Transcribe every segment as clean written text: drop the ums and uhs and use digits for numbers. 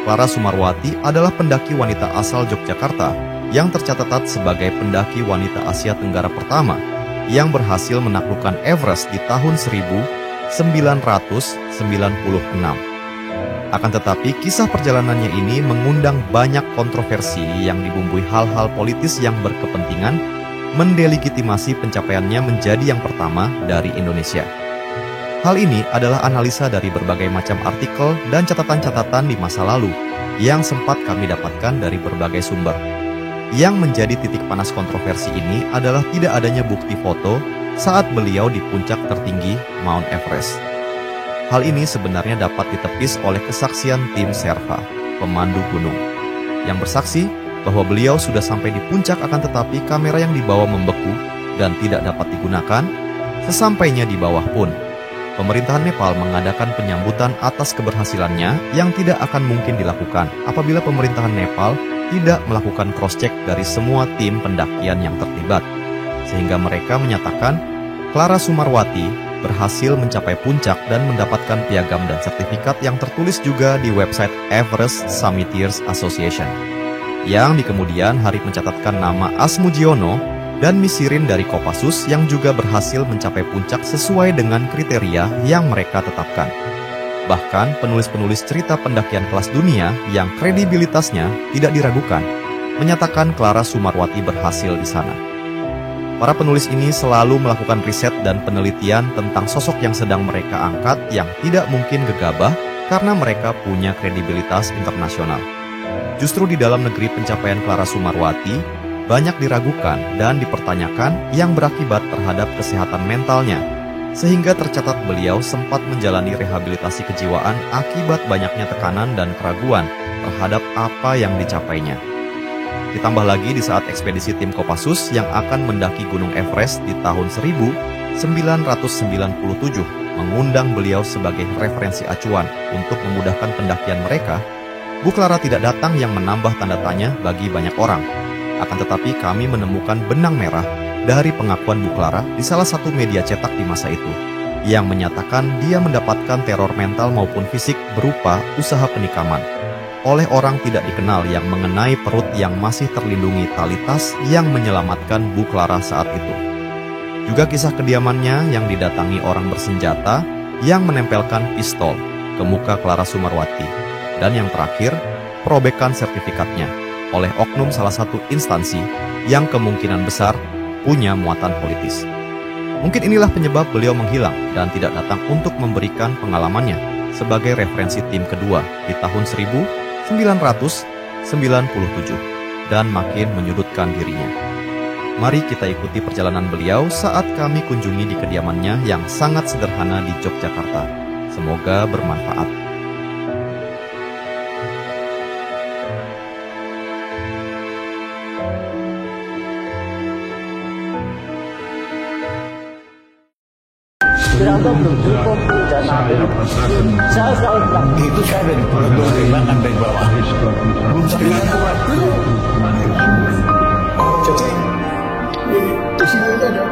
Clara Sumarwati adalah pendaki wanita asal Yogyakarta yang tercatat sebagai pendaki wanita Asia Tenggara pertama yang berhasil menaklukkan Everest di tahun 1996. Akan tetapi, kisah perjalanannya ini mengundang banyak kontroversi yang dibumbui hal-hal politis yang berkepentingan mendelegitimasi pencapaiannya menjadi yang pertama dari Indonesia. Hal ini adalah analisa dari berbagai macam artikel dan catatan-catatan di masa lalu yang sempat kami dapatkan dari berbagai sumber. Yang menjadi titik panas kontroversi ini adalah tidak adanya bukti foto saat beliau di puncak tertinggi Mount Everest. Hal ini sebenarnya dapat ditepis oleh kesaksian tim Sherpa, pemandu gunung, yang bersaksi bahwa beliau sudah sampai di puncak akan tetapi kamera yang dibawa membeku dan tidak dapat digunakan. Sesampainya di bawah pun, pemerintahan Nepal mengadakan penyambutan atas keberhasilannya yang tidak akan mungkin dilakukan apabila pemerintahan Nepal tidak melakukan cross-check dari semua tim pendakian yang terlibat. Sehingga mereka menyatakan Clara Sumarwati berhasil mencapai puncak dan mendapatkan piagam dan sertifikat yang tertulis juga di website Everest Summiteers Association. Yang di kemudian hari mencatatkan nama Asmujiono dan Misirin dari Kopassus yang juga berhasil mencapai puncak sesuai dengan kriteria yang mereka tetapkan. Bahkan penulis-penulis cerita pendakian kelas dunia yang kredibilitasnya tidak diragukan menyatakan Clara Sumarwati berhasil di sana. Para penulis ini selalu melakukan riset dan penelitian tentang sosok yang sedang mereka angkat yang tidak mungkin gegabah karena mereka punya kredibilitas internasional. Justru di dalam negeri pencapaian Clara Sumarwati banyak diragukan dan dipertanyakan yang berakibat terhadap kesehatan mentalnya, sehingga tercatat beliau sempat menjalani rehabilitasi kejiwaan akibat banyaknya tekanan dan keraguan terhadap apa yang dicapainya. Ditambah lagi di saat ekspedisi tim Kopassus yang akan mendaki Gunung Everest di tahun 1997 mengundang beliau sebagai referensi acuan untuk memudahkan pendakian mereka, Bu Clara tidak datang yang menambah tanda tanya bagi banyak orang. Akan tetapi kami menemukan benang merah dari pengakuan Bu Clara di salah satu media cetak di masa itu, yang menyatakan dia mendapatkan teror mental maupun fisik berupa usaha penikaman oleh orang tidak dikenal yang mengenai perut yang masih terlindungi tali tas yang menyelamatkan Bu Clara saat itu. Juga kisah kediamannya yang didatangi orang bersenjata yang menempelkan pistol ke muka Clara Sumarwati. Dan yang terakhir, perobekan sertifikatnya oleh oknum salah satu instansi yang kemungkinan besar punya muatan politis. Mungkin inilah penyebab beliau menghilang dan tidak datang untuk memberikan pengalamannya sebagai referensi tim kedua di tahun 1997 dan makin menyudutkan dirinya. Mari kita ikuti perjalanan beliau saat kami kunjungi di kediamannya yang sangat sederhana di Yogyakarta. Semoga bermanfaat. Itu saya dari perkembangan dari bawah. Belum sampai kuat. Jadi di sini ada.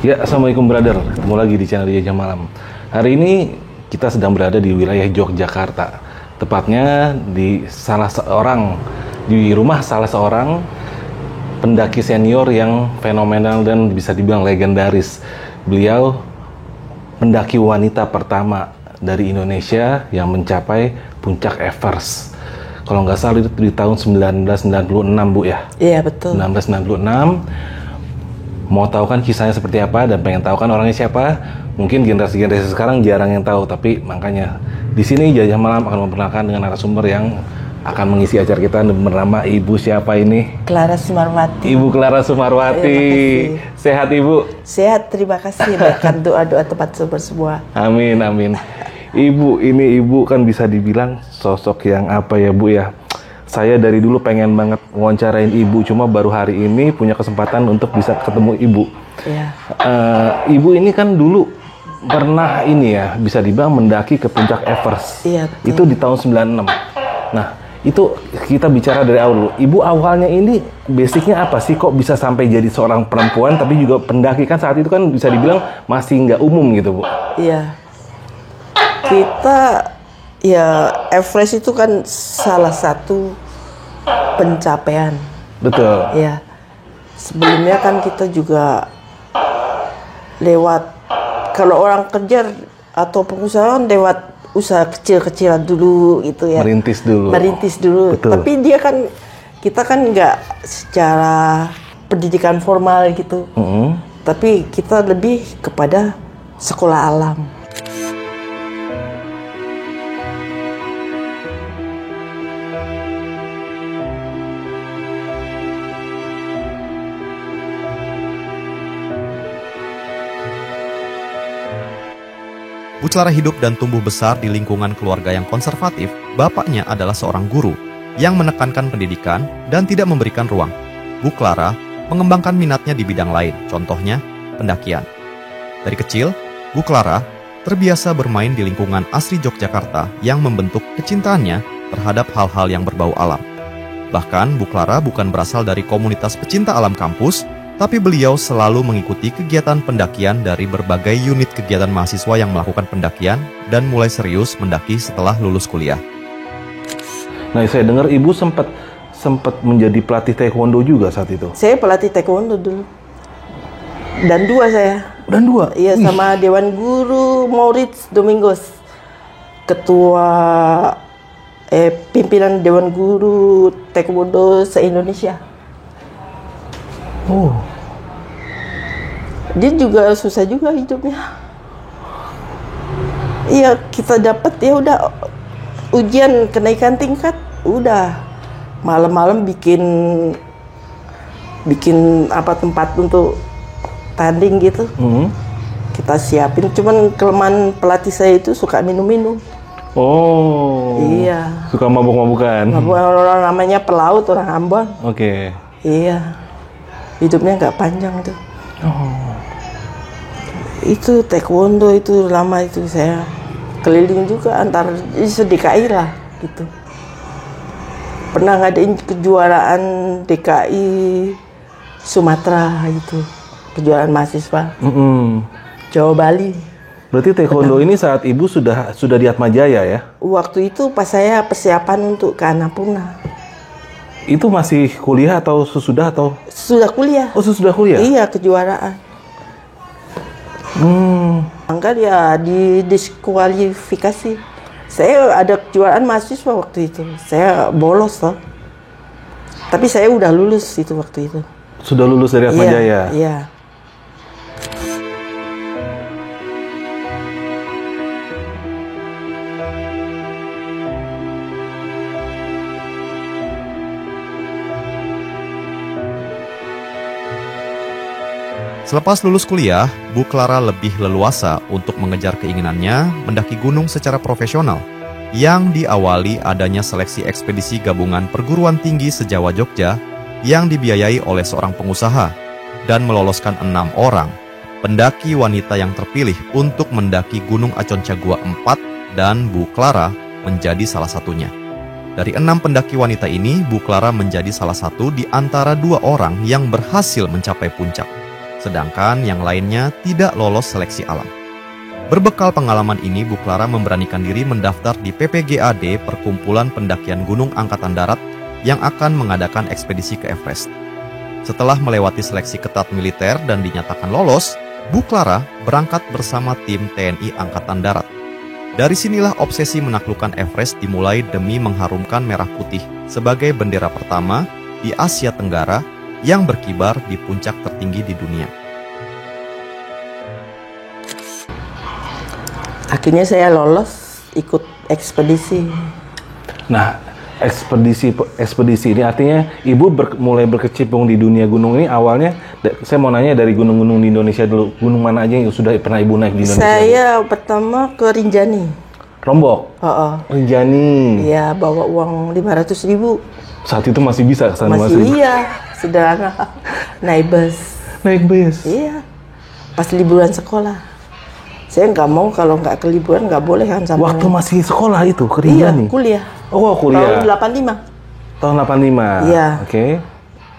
Ya, assalamualaikum brother. Ketemu lagi di channel Jajah Malam. Hari ini kita sedang berada di wilayah Yogyakarta. Tepatnya di rumah salah seorang pendaki senior yang fenomenal dan bisa dibilang legendaris. Beliau pendaki wanita pertama dari Indonesia yang mencapai puncak Everest. Kalau nggak salah itu di tahun 1996, Bu ya? Iya, betul. 1996. Mau tahu kan kisahnya seperti apa dan pengen tahu kan orangnya siapa? Mungkin generasi-generasi sekarang jarang yang tahu, tapi makanya di sini Jajah Malam akan memperkenalkan dengan narasumber yang akan mengisi acara kita bernama Ibu siapa ini? Clara Sumarwati. Ibu Clara Sumarwati. Sehat Ibu? Sehat, terima kasih. Bahkan doa-doa tempat sumber semua. Amin, amin. Ibu, ini Ibu kan bisa dibilang sosok yang apa ya Bu ya? Saya dari dulu pengen banget wawancarain Ibu, cuma baru hari ini punya kesempatan untuk bisa ketemu Ibu. Iya. Ibu ini kan dulu pernah ini ya, bisa dibilang mendaki ke puncak Everest. Iya, betul. Itu di tahun 96. Nah, Itu kita bicara dari awal dulu. Ibu awalnya ini basicnya apa sih? Kok bisa sampai jadi seorang perempuan tapi juga pendaki? Kan saat itu kan bisa dibilang masih nggak umum gitu, Bu. Iya. Kita ya Everest itu kan salah satu pencapaian. Betul. Ya. Sebelumnya kan kita juga lewat, kalau orang kerja atau pengusaha kan lewat usaha kecil-kecilan dulu gitu ya. Merintis dulu. Merintis dulu. Betul. Tapi kita kan nggak secara pendidikan formal gitu. Tapi kita lebih kepada sekolah alam. Bu Clara hidup dan tumbuh besar di lingkungan keluarga yang konservatif. Bapaknya adalah seorang guru yang menekankan pendidikan dan tidak memberikan ruang. Bu Clara mengembangkan minatnya di bidang lain, contohnya pendakian. Dari kecil, Bu Clara terbiasa bermain di lingkungan asri Yogyakarta yang membentuk kecintaannya terhadap hal-hal yang berbau alam. Bahkan Bu Clara bukan berasal dari komunitas pecinta alam kampus, tapi beliau selalu mengikuti kegiatan pendakian dari berbagai unit kegiatan mahasiswa yang melakukan pendakian dan mulai serius mendaki setelah lulus kuliah. Nah, saya dengar Ibu sempat menjadi pelatih taekwondo juga saat itu. Saya pelatih taekwondo dulu. Dan dua saya. Dan dua? Iya, sama Dewan Guru Moritz Domingos. Ketua pimpinan Dewan Guru Taekwondo se-Indonesia. Oh. Dia juga susah juga hidupnya. Iya, kita dapat ya udah ujian kenaikan tingkat, udah malam-malam bikin apa tempat untuk tanding gitu. Kita siapin. Cuman kelemahan pelatih saya itu suka minum-minum. Oh. Iya. Suka mabuk-mabukan. Orang namanya pelaut, orang Ambon. Oke. Iya. Hidupnya nggak panjang tuh. Oh. Itu taekwondo itu lama itu saya keliling juga antar DKI lah gitu. Pernah ngadain kejuaraan DKI Sumatera itu, kejuaraan mahasiswa. Jawa Bali. Berarti taekwondo ini saat Ibu sudah di Atmajaya ya? Waktu itu pas saya persiapan untuk ke Annapurna. Itu masih kuliah atau sesudah atau? Sudah kuliah. Oh, sudah kuliah? Iya, kejuaraan. Angkat ya didiskualifikasi. Saya ada kejuaraan mahasiswa waktu itu. Saya bolos loh. Tapi saya udah lulus itu waktu itu. Sudah lulus dari Atmajaya? Iya. Selepas lulus kuliah, Bu Clara lebih leluasa untuk mengejar keinginannya mendaki gunung secara profesional, yang diawali adanya seleksi ekspedisi gabungan perguruan tinggi se-Jawa Jogja yang dibiayai oleh seorang pengusaha dan meloloskan 6 orang pendaki wanita yang terpilih untuk mendaki Gunung Aconcagua 4 dan Bu Clara menjadi salah satunya. Dari 6 pendaki wanita ini, Bu Clara menjadi salah satu di antara 2 orang yang berhasil mencapai puncak. Sedangkan yang lainnya tidak lolos seleksi alam. Berbekal pengalaman ini, Bu Clara memberanikan diri mendaftar di PPGAD, Perkumpulan Pendakian Gunung Angkatan Darat, yang akan mengadakan ekspedisi ke Everest. Setelah melewati seleksi ketat militer dan dinyatakan lolos, Bu Clara berangkat bersama tim TNI Angkatan Darat. Dari sinilah obsesi menaklukkan Everest dimulai demi mengharumkan merah putih sebagai bendera pertama di Asia Tenggara yang berkibar di puncak tertinggi di dunia. Akhirnya saya lolos ikut ekspedisi. Nah, ekspedisi ini artinya Ibu mulai berkecimpung di dunia gunung ini awalnya, saya mau nanya dari gunung-gunung di Indonesia dulu. Gunung mana aja yang sudah pernah Ibu naik di Indonesia? Saya pertama ke Rinjani. Lombok? Rinjani? Iya, bawa uang 500.000. Saat itu masih bisa ke sana? Masih iya, sederhana. Naik bus. Naik bus? Iya, pas liburan sekolah. Saya nggak mau kalau nggak ke liburan nggak boleh kan sama. Waktu masih sekolah itu ke Iya, Rinjani? kuliah. Oh, kuliah. Tahun 85. Tahun 85. Iya. Oke.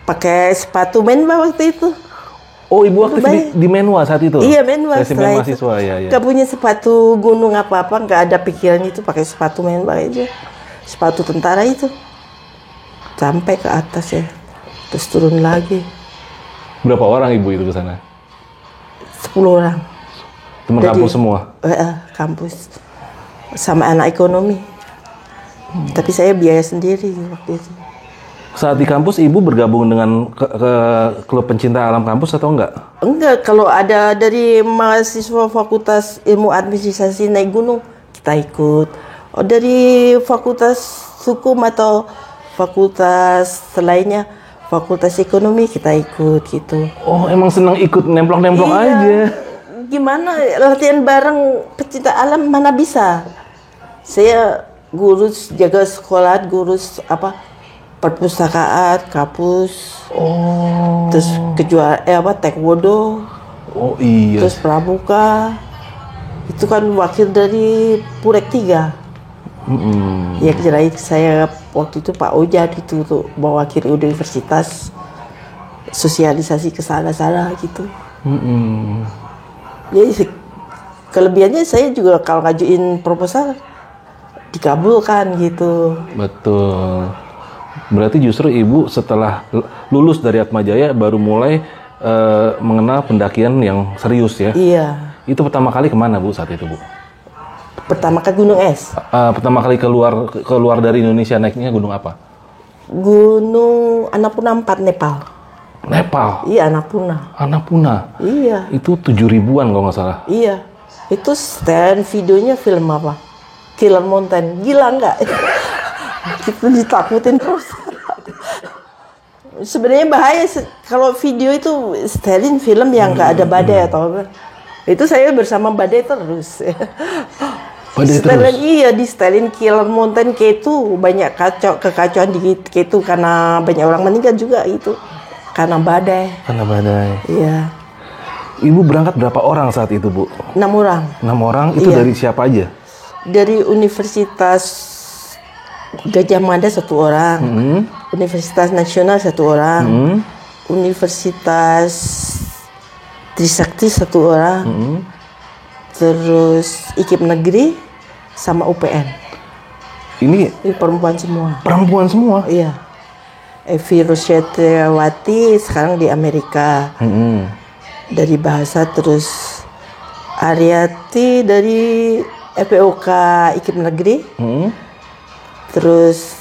Pakai sepatu Menwa waktu itu. Oh, ibu aktif Baik. di Menwa saat itu? Iya, Menwa. Resimen Setelah itu mahasiswa, ya. nggak punya sepatu gunung apa-apa, nggak ada pikiran itu, pakai sepatu Menwa aja. Sepatu tentara itu. Sampai ke atas ya. Terus turun lagi. Berapa orang ibu itu ke sana? 10 orang. Teman Jadi, kampus semua? Kampus. Sama anak ekonomi. Tapi saya biaya sendiri waktu itu. Saat di kampus ibu bergabung dengan ke klub pencinta alam kampus atau enggak? Enggak, kalau ada dari mahasiswa Fakultas Ilmu Administrasi naik gunung, kita ikut. Oh, dari Fakultas Hukum atau fakultas selainnya, Fakultas Ekonomi, kita ikut gitu. Oh, emang senang ikut nemplok-nemplok Iya. aja. Gimana latihan bareng pecinta alam mana bisa? Saya gurus jaga sekolah, gurus perpustakaan, kampus. Oh. Terus taekwondo, Oh iya. terus pramuka. Itu kan wakil dari Purek 3. Ya kirain saya waktu itu Pak Ojad itu tuh mewakili universitas, sosialisasi ke sana-sana gitu. Jadi kelebihannya saya juga kalau ngajuin proposal dikabulkan gitu. Betul. Berarti justru ibu setelah lulus dari Atmajaya baru mulai mengenal pendakian yang serius ya? Iya. Itu pertama kali kemana Bu saat itu Bu? Pertama ke Gunung Es. Pertama kali keluar dari Indonesia naiknya gunung apa? Gunung Annapurna 4 Nepal. Nepal. Iya, Annapurna. Annapurna. Iya. Itu 7.000-an kalau nggak salah. Iya. Itu stand videonya film apa? Killer Mountain. Gila nggak? Kita ditakutin terus. Sebenarnya bahaya kalau video itu setelin film yang nggak ada badai atau apa. Itu saya bersama badai terus. Badai Setelin, terus? iya, di setelin Killer Mountain K2 banyak kekacauan di K2 karena banyak orang meninggal juga itu karena badai. Karena badai. Iya. Ibu berangkat berapa orang saat itu Bu? 6 orang. 6 orang itu Iya. dari siapa aja? Dari Universitas Gajah Mada 1 orang, Universitas Nasional 1 orang, Universitas Trisakti 1 orang, terus IKIP Negeri sama UPN. Ini Ini perempuan semua. perempuan semua? Iya. Evi Rosyatewati sekarang di Amerika. Dari bahasa, terus Ariati dari FPOK IKIP Negeri. Terus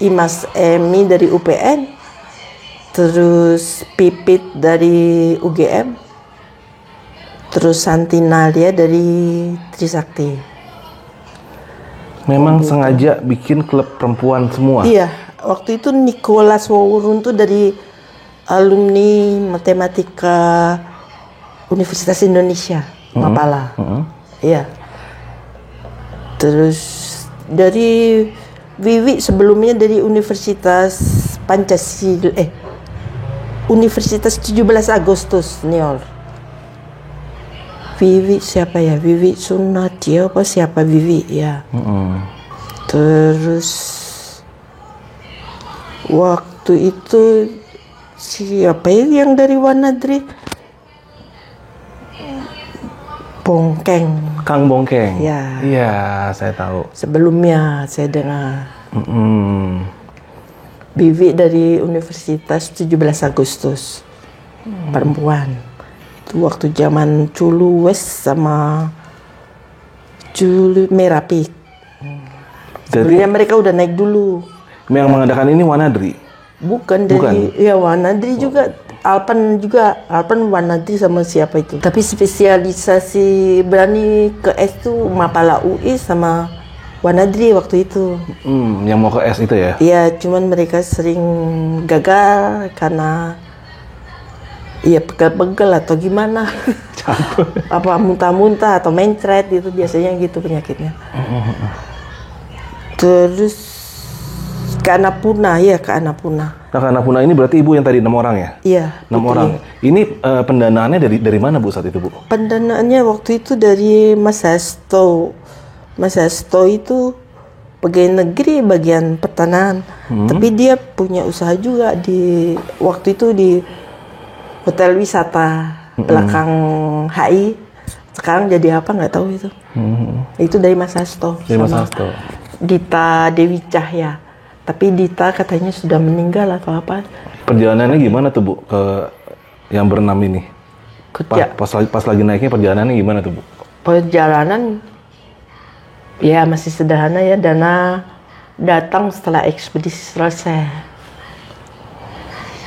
Imas Emi dari UPN. Terus Pipit dari UGM. Terus Santinalia dari Trisakti. Memang sengaja bikin klub perempuan semua? Iya, waktu itu Nicholas Wawurun tuh dari alumni matematika Universitas Indonesia, Mapala. Iya. Terus dari Wiwi sebelumnya dari Universitas Pancasila, Universitas 17 Agustus, New York. Wiwi siapa ya? Wiwi Sunatya apa siapa Wiwi ya? Terus waktu itu siapa ya yang dari Wanadri? Bongkeng. Kang Bongkeng? Ya. Iya, saya tahu. Sebelumnya saya dengar. Bibi dari Universitas 17 Agustus. Perempuan. Itu waktu zaman Culu West sama Culu Merapik. Jadi Sebenarnya mereka udah naik dulu. yang mengadakan ini Wanadri? Bukan dari ya Wanadri juga, Alpen juga, Alpen Wanadri sama siapa itu. Tapi spesialisasi berani ke S tuh Mapala UI sama Wanadri waktu itu. Yang mau ke S itu ya? Iya, cuman mereka sering gagal karena iya pegal-pegal atau gimana. Apa muntah-muntah atau mencret itu biasanya gitu penyakitnya. Terus Ke Annapurna, ya ke Annapurna. Nah, ke Annapurna ini berarti ibu yang tadi 6 orang ya? Iya. 6 betul. orang. Ini pendanaannya dari mana bu saat itu bu? Pendanaannya waktu itu dari Mas Hasto. Mas Hasto itu pegawai negeri bagian pertanahan, tapi dia punya usaha juga di waktu itu di hotel wisata belakang HI. Sekarang jadi apa nggak tahu itu. Itu dari Mas Hasto. Dari Mas sama Hasto. Dita Dewi Cahya. Tapi Dita katanya sudah meninggal atau apa. Perjalanannya gimana tuh bu ke yang berenam ini? Kerja. Pas lagi naiknya perjalanannya gimana tuh bu? Perjalanan ya masih sederhana ya, dana datang setelah ekspedisi selesai.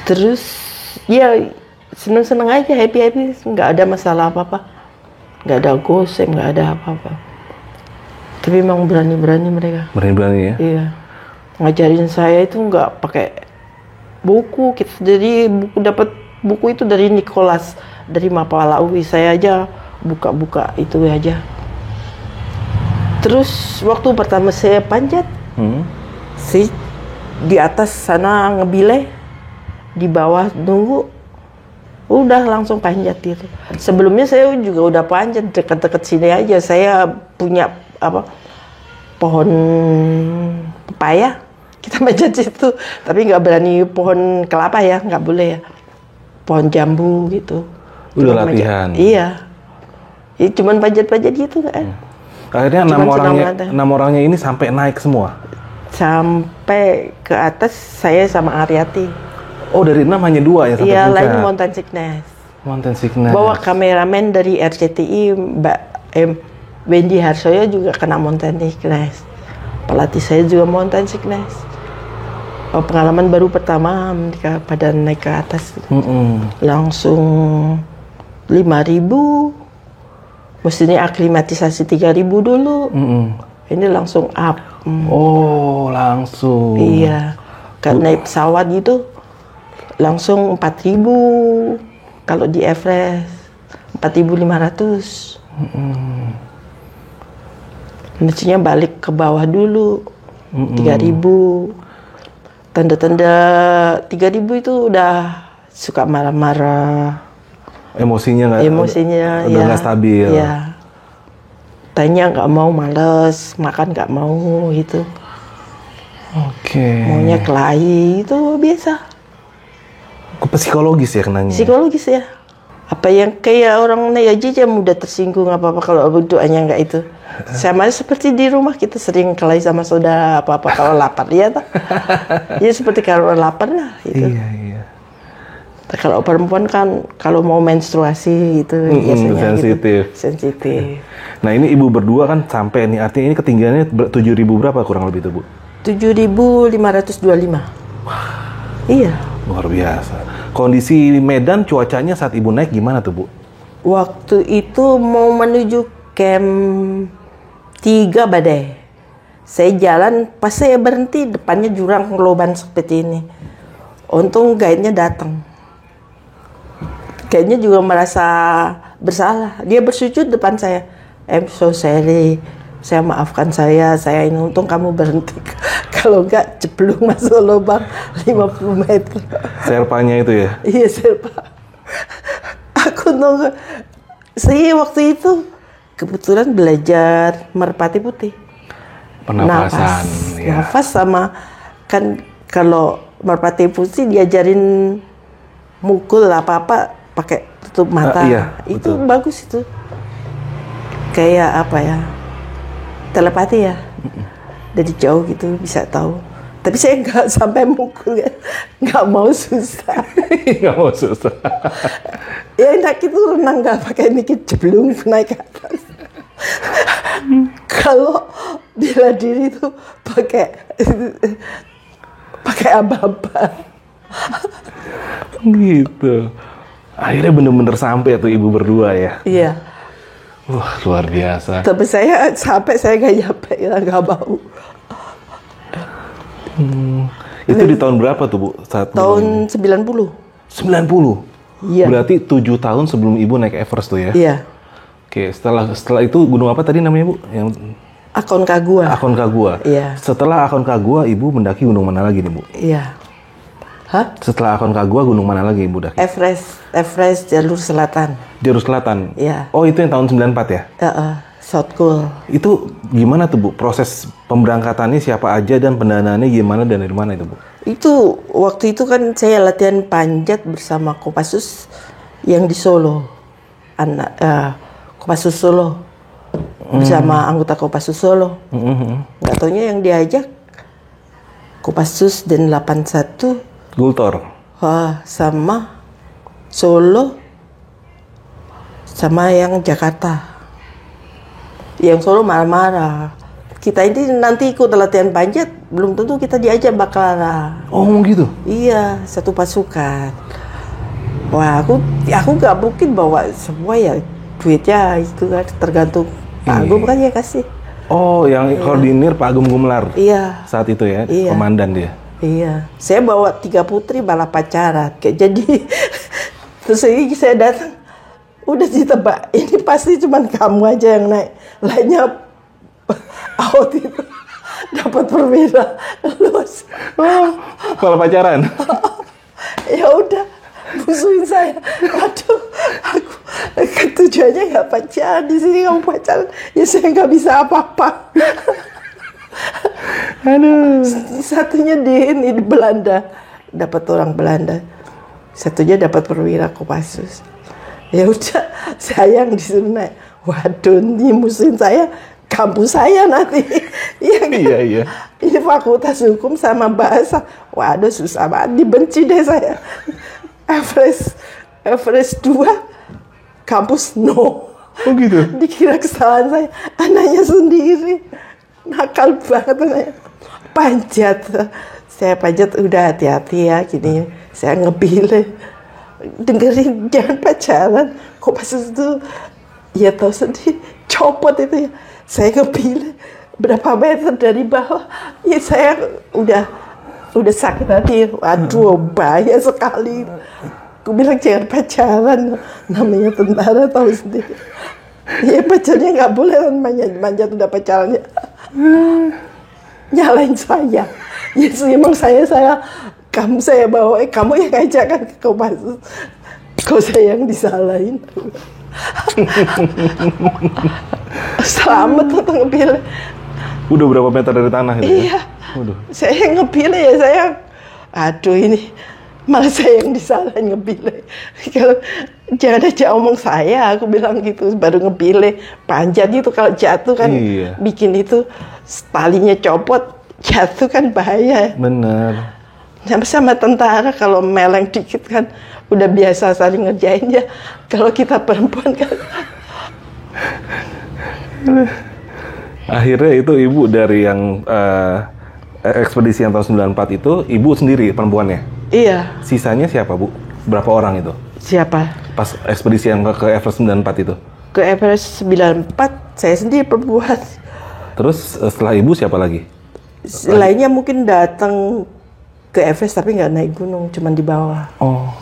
Terus ya seneng-seneng aja, happy-happy, nggak ada masalah apa-apa. Nggak ada gosip, nggak ada apa-apa. Tapi memang berani-berani mereka. Berani-berani ya? Iya. Ngajarin saya itu nggak pakai buku. Jadi dapat buku itu dari Nicholas, dari Mapala UI. Saya aja buka-buka itu aja. Terus waktu pertama saya panjat, si di atas sana ngebile, di bawah nunggu, udah langsung panjat gitu. Sebelumnya saya juga udah panjat dekat-dekat sini aja. Saya punya pohon pepaya, kita panjat situ. Tapi nggak berani pohon kelapa ya, nggak boleh ya. Pohon jambu gitu. Udah latihan. Iya. Ya, cuman panjat-panjat gitu kan. Akhirnya 6 orangnya ini sampai naik semua? Sampai ke atas saya sama Aryati. Oh dari 6 hanya 2 yang sampai Iya, puncak? lain Mountain Sickness. Mountain Sickness. Bawa kameramen dari RCTI, Wendy Harsoyo juga kena Mountain Sickness. Pelatih saya juga Mountain Sickness. Pengalaman baru pertama pada naik ke atas. Langsung 5.000. Mestinya aklimatisasi 3.000 dulu. Ini langsung up. Oh, langsung. Iya. Karena naik pesawat gitu langsung 4.000. Kalau di Everest 4.500. Mestinya balik ke bawah dulu. 3.000. Tanda-tanda 3.000 itu udah suka marah-marah. Emosinya Emosinya udah nggak stabil. Ya. Tanya nggak mau, males, makan nggak mau gitu. Oke. Maunya kelahi itu biasa. Psikologis ya kenanya. Psikologis ya. Apa yang kayak orang naik aja yang mudah tersinggung apa-apa kalau doanya nggak itu. Sama seperti di rumah kita sering kelahi sama saudara apa-apa kalau lapar ya tak? Ya seperti kalau lapar lah gitu. Iya. Kalau perempuan kan kalau mau menstruasi gitu biasanya sensitif. Nah ini ibu berdua kan sampai nih, artinya ini ketinggiannya 7.000 berapa kurang lebih itu bu? 7.525. Iya. Luar biasa. Kondisi medan cuacanya saat ibu naik gimana tuh bu? Waktu itu mau menuju camp 3 badai. Saya jalan, pas saya berhenti depannya jurang loban seperti ini. Untung guide-nya datang. Kayaknya juga merasa bersalah. Dia bersujud depan saya. I'm so sorry. Saya maafkan saya ini untung kamu berhenti. Kalau enggak ceplung masuk lubang 50 meter. Serpanya itu ya? Iya, serpa. Aku nunggu. Saya waktu itu kebetulan belajar merpati putih. Pernapasan. Nafas sama kan kalau merpati putih diajarin mukul apa-apa pakai tutup mata. Iya, itu betul. Bagus itu. Kayak apa ya? Telepati ya. Dari jauh gitu bisa tahu. Tapi saya nggak sampai mukul ya. Nggak mau susah. Nggak mau susah. Ya enak itu renang nggak pakai mikir jeblung naik ke atas. Kalau bela diri itu pakai apa-apa. Gitu. Akhirnya bener-bener sampai tuh ibu berdua ya. Iya. Wah luar biasa. Tapi saya sampai saya nggak nyampe ya nggak bau. Itu di tahun berapa tuh bu? Tahun 90. 90. Iya. Berarti 7 tahun sebelum ibu naik Everest tuh ya? Iya. Oke, setelah itu gunung apa tadi namanya bu? Yang Aconcagua. Aconcagua. Iya. Setelah Aconcagua, Ibu mendaki gunung mana lagi nih, Bu? Iya. Hah? Setelah Aconcagua, gunung mana lagi Ibu daki? Everest jalur selatan. Jalur Selatan? Iya. Oh, itu yang tahun 94 ya? South Col. Itu gimana tuh, Bu? Proses pemberangkatannya siapa aja dan pendanaannya gimana dan dari mana itu, Bu? Itu waktu itu kan saya latihan panjat bersama Kopassus yang di Solo. Kopassus Solo. Bersama anggota Kopassus Solo. Nggak taunya yang diajak Kopassus dan 81 Gultor. sama Solo sama yang Jakarta. Yang Solo marah-marah. Kita ini nanti ikut latihan panjat, belum tentu kita diajak Bakalara. Oh, gitu? Iya, satu pasukan. Wah, aku nggak mungkin bawa semua ya, duitnya itu kan tergantung Pak Agung kan ya kasih. Oh, yang koordinir Pak Agung Gumelar. Iya. Saat itu ya, Iya. komandan dia. Iya, saya bawa 3 putri malah pacaran. Kayak jadi, terus ini saya datang, udah ditebak, ini pasti cuma kamu aja yang naik. Lainnya out itu, dapat perwira, lulus. Oh, malah pacaran. Ya udah, musuhin saya. Aduh, aku tujuannya nggak pacaran, di sini kamu pacaran, ya saya nggak bisa apa-apa. Aduh. Satunya di Belanda, dapat orang Belanda. Satunya dapat perwira Kopassus. Ya udah, saya yang disuruh naik. Waduh, ini musuhin saya, kampus saya nanti. Iya kan? Iya. Ini fakultas hukum sama bahasa. Waduh, susah banget, dibenci deh saya. Everest 2, kampus no. Oh, gitu? Dikira kesalahan saya, anaknya sendiri. Nakal banget anaknya. Panjat. Saya panjat, udah hati-hati ya gini. Saya ngebile. Dengerin, jangan pacaran. Kopassus itu, ya tahu sendiri, copot itu ya. Saya ngebile. Berapa meter dari bawah. Ya saya udah sakit hati. Waduh, bahaya sekali. Aku bilang jangan pacaran. Namanya tentara, tahu sendiri. Ya pacarnya nggak boleh manjat udah pacarannya. Nyalain saya. Ya emang saya kamu saya bawa, kamu yang ngajakkan ke Kopassus. Kok saya yang disalahin. Selamat atau ngepilih. Udah berapa meter dari tanah itu? Iya. Waduh. Saya yang ngepilih ya, saya aduh ini malah saya yang disalahin ngepilih. Kalau jangan aja omong saya, aku bilang gitu, baru ngepilih. Panjat itu kalau jatuh kan bikin itu talinya copot, jatuh kan bahaya. Bener. Sama tentara kalau meleng dikit kan udah biasa saling ngerjain ya. Kalau kita perempuan kan. Akhirnya itu Ibu dari yang ekspedisi yang tahun 94 itu, Ibu sendiri perempuannya? Iya. Sisanya siapa, Bu? Berapa orang itu? Siapa? Pas ekspedisi yang ke Everest 94 itu? Ke Everest 94, saya sendiri perempuan. Terus setelah Ibu siapa lagi? Lainnya mungkin datang ke Everest tapi nggak naik gunung, cuma di bawah. Oh.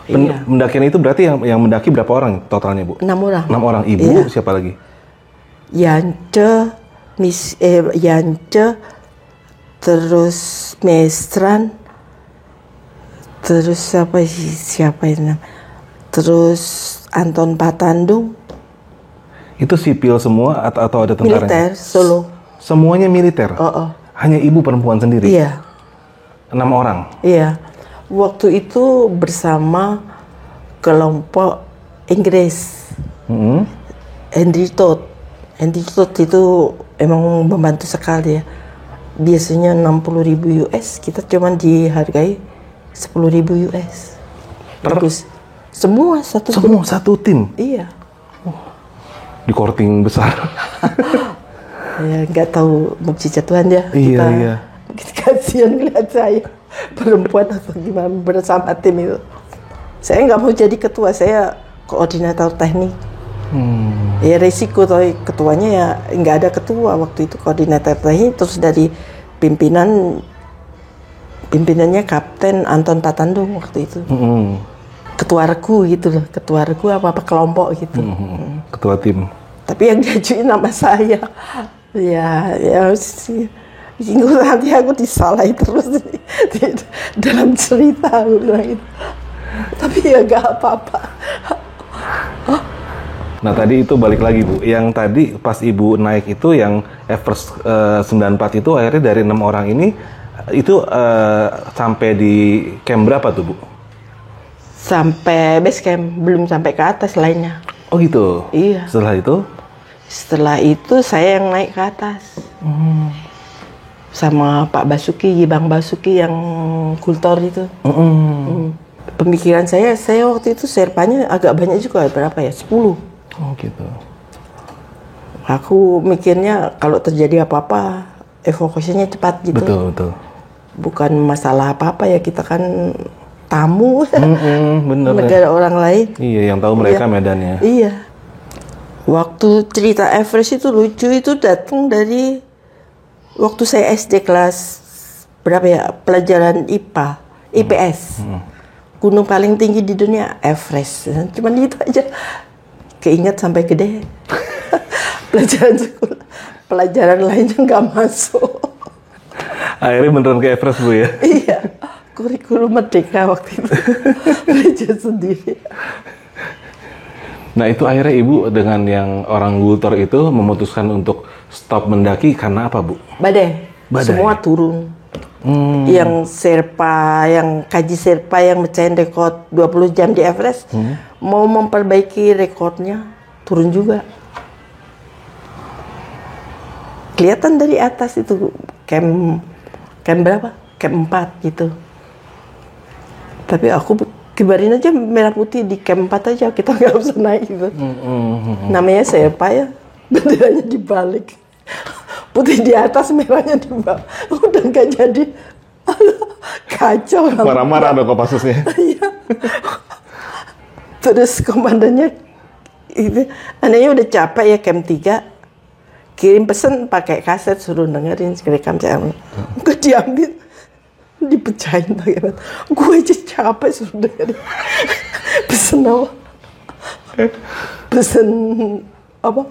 Iya. Pendakian itu berarti yang mendaki berapa orang totalnya, Bu? 6 orang. 6 orang. Ibu Iya. siapa lagi? Yance, terus Mestran, terus siapa ini? Terus Anton Patandung. Itu sipil semua atau ada tentaranya? Militer, Solo. Semuanya militer? Hanya Ibu perempuan sendiri? Iya. 6 orang? Iya. Waktu itu bersama kelompok Inggris. Henry Todd itu emang membantu sekali ya. Biasanya 60.000 US, kita cuma dihargai 10.000 US. Bagus. Semua satu tim? Iya. Di korting besar. Ya nggak tahu mukjizat Tuhan ya. Iya. Kasihan lihat saya perempuan atau gimana bersama tim itu. Saya nggak mau jadi ketua, saya koordinator teknik. Ya resiko tuh ketuanya ya nggak ada ketua waktu itu, koordinator teknik. Terus dari pimpinannya Kapten Anton Patandung waktu itu. Ketua regu gitu loh, ketua regu apa kelompok gitu. Ketua tim. Tapi yang diajuin nama saya. Ya sih. Nanti aku disalahin terus dalam cerita aku bilang gitu. Tapi ya gak apa-apa. Nah tadi itu balik lagi Bu, yang tadi pas Ibu naik itu yang Everest 94 itu akhirnya dari 6 orang ini itu sampai di camp berapa tuh Bu? Sampai base camp, belum sampai ke atas lainnya. Oh gitu? Iya. Setelah itu saya yang naik ke atas. Sama Pak Basuki, Bang Basuki yang kultor itu. Pemikiran saya waktu itu serpanya agak banyak juga, berapa ya? 10. Oh gitu. Aku mikirnya kalau terjadi apa-apa, evakuasinya cepat gitu. Betul. Bukan masalah apa-apa ya, kita kan tamu, bener, negara orang lain. Iya, yang tahu mereka medannya. Iya. Waktu cerita Everest itu lucu, itu datang dari waktu saya SD kelas berapa ya, pelajaran IPA, IPS. Gunung paling tinggi di dunia Everest. Cuman itu aja. Keinget sampai gede. Pelajaran sekolah, pelajaran lainnya nggak masuk. Akhirnya beneran ke Everest Bu ya? Iya. Kurikulum merdeka waktu itu. Belajar sendiri. Nah itu akhirnya Ibu dengan yang orang kultor itu memutuskan untuk stop mendaki karena apa Bu? Badai. Semua turun. Yang Sherpa, yang kaji Sherpa yang mecahin rekor 20 jam di Everest, mau memperbaiki rekornya, turun juga. Kelihatan dari atas itu camp berapa? Camp 4 gitu. Tapi aku kibarin aja merah putih di camp 4 aja, kita nggak usah naik gitu. Namanya Sherpa ya, benderanya dibalik. Putih di atas, merahnya di bawah. Udah nggak jadi. Kacau. Marah-marah dong Kopassusnya. Iya. Terus komandannya, itu, anehnya udah capek ya camp 3. Kirim pesan pakai kaset, suruh dengerin, rekam saya. Nggak diambil. Dipecahin bagaimana. Gue aja capek suruh dengerin. Pesen apa?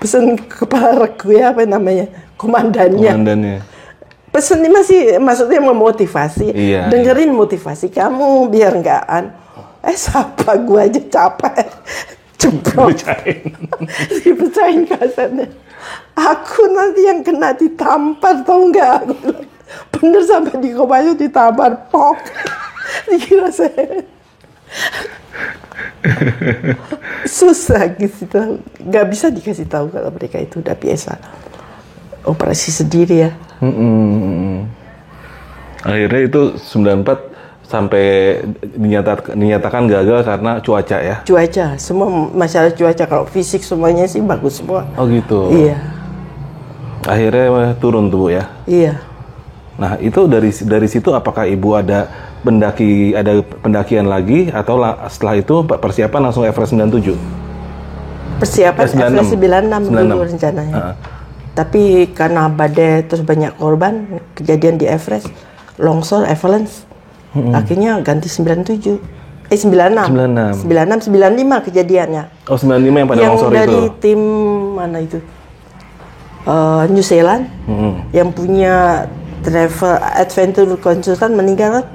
Pesen kepala regu ya, apa namanya, komandannya. Pesen ini masih maksudnya memotivasi. Iya, dengerin motivasi kamu biar enggak siapa, gua aja capek ceplok dipecahin kasetnya. Aku nanti yang kena ditampar, tau nggak? Aku bilang, bener sampai di Kopassus ditampar, pok. Dikira saya susah gitu, nggak bisa dikasih tahu kalau mereka itu udah biasa operasi sendiri ya. Akhirnya itu 94 sampai dinyatakan gagal karena cuaca ya? Cuaca, semua masalah cuaca. Kalau fisik semuanya sih bagus semua. Oh gitu? Iya. Akhirnya turun tuh Bu ya? Iya. Nah itu dari situ apakah Ibu ada pendakian lagi atau setelah itu persiapan langsung Everest 97? Persiapan Everest 96 dulu rencananya. Tapi karena badai terus banyak korban, kejadian di Everest, longsor, avalanche, akhirnya ganti 96. 95 kejadiannya. Oh 95 yang pada longsor itu? Yang dari tim mana itu? New Zealand, yang punya travel adventure consultant meninggal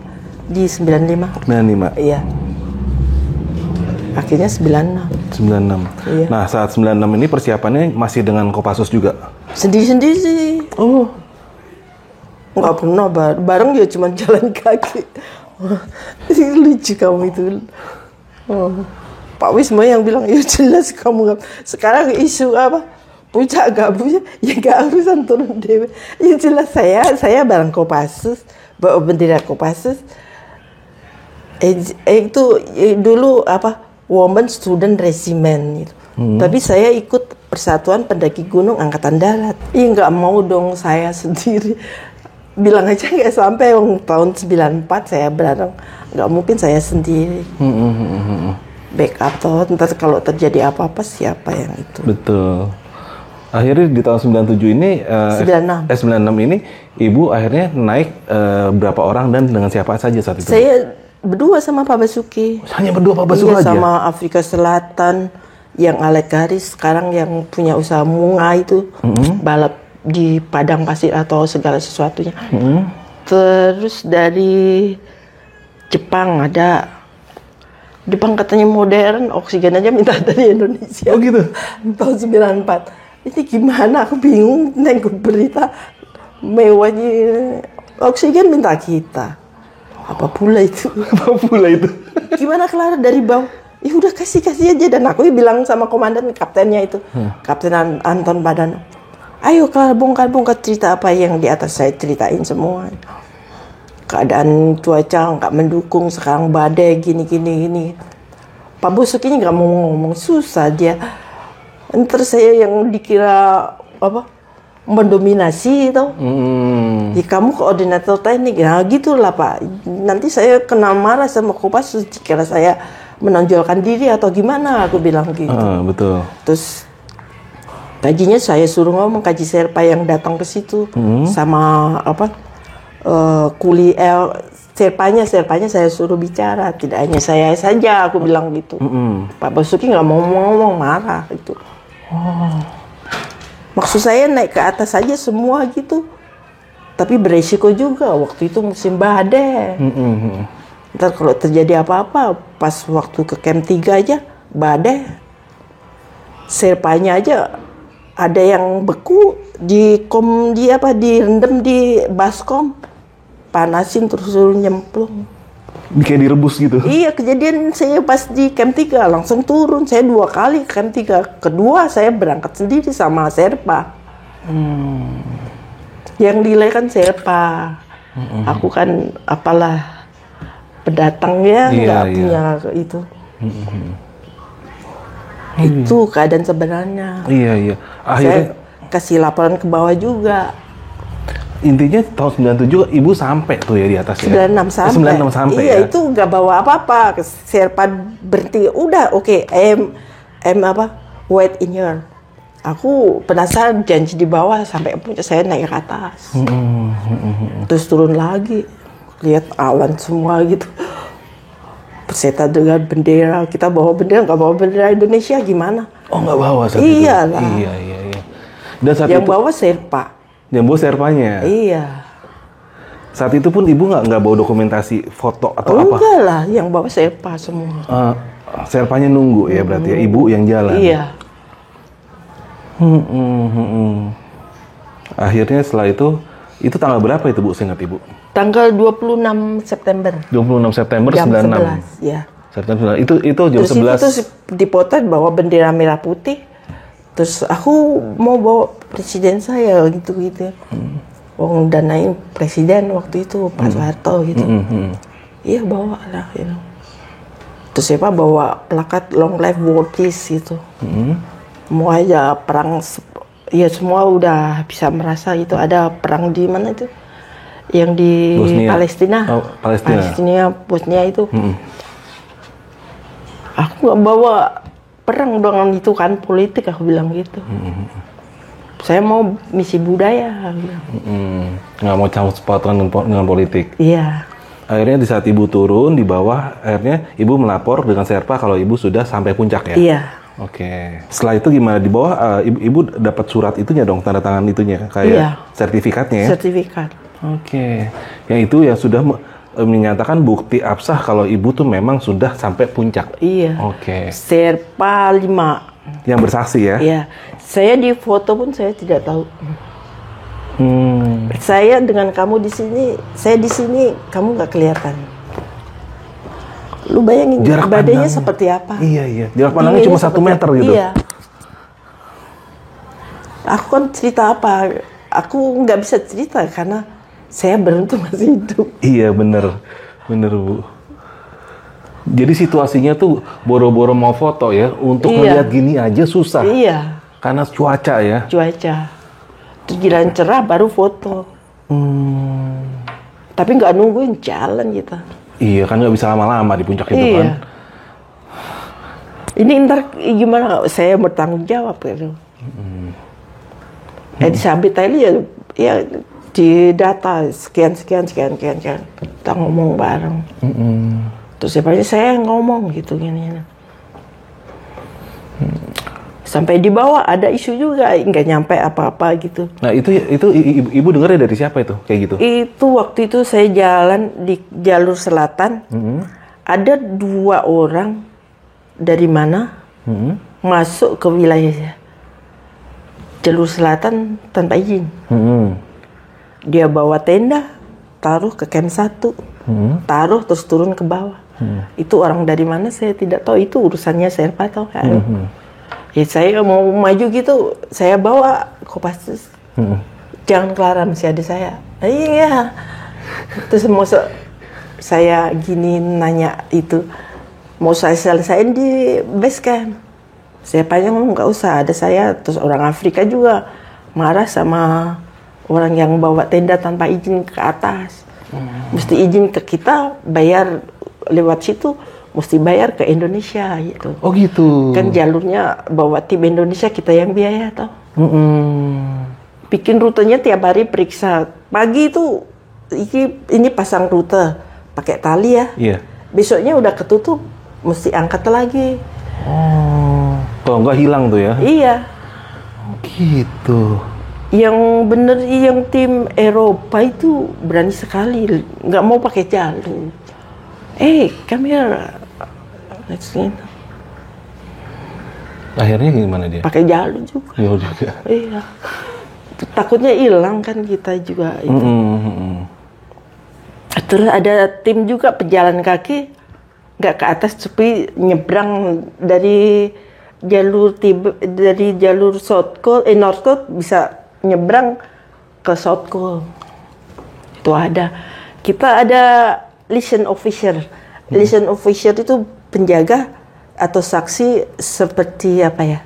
di 95. 95? Iya. Akhirnya 96. Iya. Nah saat 96 ini persiapannya masih dengan Kopassus juga? Sendiri-sendiri sih. Oh. Nggak pernah bareng ya, cuma jalan kaki. Lucu kamu itu. Oh. Pak Wisma yang bilang, ya jelas kamu nggak. Sekarang isu apa? Puncak gak punya, ya gak urusan turun dewe. Ya jelas saya bareng Kopassus, bawa bendera Kopassus. Itu dulu apa? Women Student Regiment gitu. Tapi saya ikut Persatuan Pendaki Gunung Angkatan Darat. Iya nggak mau dong saya sendiri. Bilang aja nggak sampai tahun 94 saya bareng. Nggak mungkin saya sendiri. Backup toh, ntar kalau terjadi apa-apa siapa yang itu. Betul. Akhirnya di tahun 97 ini 96 ini Ibu akhirnya naik berapa orang dan dengan siapa saja saat itu? Saya berdua sama Pak Basuki. Hanya berdua Pak Basuki aja? Sama Afrika Selatan yang Alec Garis, sekarang yang punya usaha Munga itu, balap di padang pasir atau segala sesuatunya. Terus dari Jepang ada. Jepang katanya modern, oksigen aja minta dari Indonesia. Oh gitu? Tahun 94. Ini gimana? Aku bingung nengok berita mewahnya oksigen minta kita. Apa pula itu? Apa pula itu? Gimana kelar dari bawah? Ya udah kasih aja. Dan aku bilang sama komandan kaptennya itu, Kapten Anton Badano. Ayo Clara bongkar cerita apa yang di atas saya ceritain semua. Keadaan cuaca nggak mendukung, sekarang badai gini. Pak Busuk ini nggak mau ngomong, susah dia. Ntar saya yang dikira apa mendominasi itu. Ya, kamu koordinator teknik, ya gitulah Pak. Nanti saya kena marah sama Kopassus jika saya menonjolkan diri atau gimana, aku bilang gitu. Betul. Terus tadinya saya suruh ngomong kaji serpa yang datang ke situ sama apa serpanya saya suruh bicara, tidak hanya saya saja, aku bilang gitu. Pak Basuki nggak mau ngomong, marah itu. Maksud saya naik ke atas saja semua gitu, tapi beresiko juga waktu itu musim badai. Ntar kalau terjadi apa-apa, pas waktu ke camp 3 aja badai, serpanya aja ada yang beku direndam di baskom, panasin terus suruh nyemplung. Kayak direbus gitu? Iya, kejadian saya pas di camp 3 langsung turun. Saya 2 kali ke camp 3. Kedua saya berangkat sendiri sama serpa. Yang nilai kan serpa. Aku kan apalah pendatang ya, nggak punya itu. Itu keadaan sebenarnya. Iya. Akhirnya saya kasih laporan ke bawah juga. Intinya tahun 97 Ibu sampai tuh ya di atas ya? 96 sampai. 96 sampai iya, ya? Itu nggak bawa apa-apa. Serpa berhenti. Udah, oke. Wait in here. Aku penasaran janji di bawah sampai punya saya naik ke atas. Terus turun lagi. Lihat awan semua gitu. Peserta dengan bendera. Kita bawa bendera, nggak bawa bendera Indonesia gimana? Oh, nggak bawa saat Iyalah. itu? Iya. Dan saat yang itu, bawa serpa. yang bawa serpanya? Iya. Saat itu pun Ibu nggak bawa dokumentasi foto atau apa? Enggak lah, yang bawa serpa semua. Serpanya nunggu ya berarti ya? Ibu yang jalan? Iya. Akhirnya setelah itu tanggal berapa itu Bu, seingat Ibu? Tanggal 26 September. 26 September jam 96? 11, ya. September 9. Itu jam Terus 11? Terus dipotret bawa bendera merah putih. Terus aku mau bawa presiden saya gitu-gitu. Wong danain presiden waktu itu Pak Soeharto gitu. Iya bawa lah gitu. Terus siapa bawa plakat Long Life World Peace gitu. Mau aja perang, ya semua udah bisa merasa itu ada perang di mana itu? Yang di Bosnia. Palestina. Oh, Palestina. Bosnia itu. Aku nggak bawa perang dengan itu kan politik, aku bilang gitu. Saya mau misi budaya. Nggak mau campur sepotong dengan politik. Iya. Akhirnya di saat Ibu turun di bawah, akhirnya Ibu melapor dengan Serpa kalau Ibu sudah sampai puncak ya? Iya. Oke. Setelah itu gimana di bawah? Ibu dapat surat itunya dong, tanda tangan itunya, kayak sertifikatnya ya? Sertifikat. Oke. Yang itu yang sudah menyatakan bukti absah kalau Ibu tuh memang sudah sampai puncak. Iya. Oke. Serpa 5. Yang bersaksi ya? Iya. Saya di foto pun saya tidak tahu. Saya dengan kamu di sini, saya di sini, kamu nggak kelihatan. Lu bayangin Jarak badannya pandang. seperti apa? Iya. Jarak pandangnya cuma 1 meter gitu. Iya. Aku kan cerita apa? Aku nggak bisa cerita karena saya beruntung masih hidup. Iya bener Bu. Jadi situasinya tuh boro-boro mau foto ya, untuk melihat gini aja susah. Iya. Karena cuaca ya. Cuaca. Terus giliran cerah baru foto. Tapi nggak nungguin jalan kita. Iya kan nggak bisa lama-lama di puncak itu kan. Ini ntar gimana? Saya bertanggung jawab gitu. Disabit tadi ya di data sekian. Kita ngomong bareng. Terus saya ngomong gitu gini. Sampai di bawah ada isu juga, nggak nyampe apa-apa gitu. Nah itu ibu dengarnya dari siapa itu kayak gitu? Itu waktu itu saya jalan di jalur selatan, ada 2 orang dari mana masuk ke wilayah jalur selatan tanpa izin. Dia bawa tenda, taruh ke camp 1, taruh terus turun ke bawah. Itu orang dari mana saya tidak tahu, itu urusannya Sherpa atau ya saya mau maju gitu, saya bawa Kopassus. Jangan Clara, masih ada saya. Iya. Terus mau saya gini nanya itu, mau saya selesaiin di base camp. Saya panjang nggak usah, ada saya. Terus orang Afrika juga marah sama orang yang bawa tenda tanpa izin ke atas. Mesti izin ke kita, bayar lewat situ. Mesti bayar ke Indonesia gitu. Oh gitu. Kan jalurnya bawa tim Indonesia, kita yang biaya toh. Bikin rutenya tiap hari periksa. Pagi itu ini pasang rute pakai tali ya. Iya. Besoknya udah ketutup, mesti angkat lagi. Oh. Kalau nggak hilang tuh ya? Iya. Gitu. Yang bener yang tim Eropa itu berani sekali, nggak mau pakai jalur. Come here. Let's see. Akhirnya gimana dia? Pakai jalur juga. Ya juga. Iya. Takutnya hilang kan kita juga itu. Terus ada tim juga pejalan kaki, nggak ke atas tapi nyebrang dari jalur South Cole, North Cole bisa nyebrang ke South Cole. Itu ada. Kita ada liaison officer. Liaison officer itu penjaga atau saksi seperti apa ya?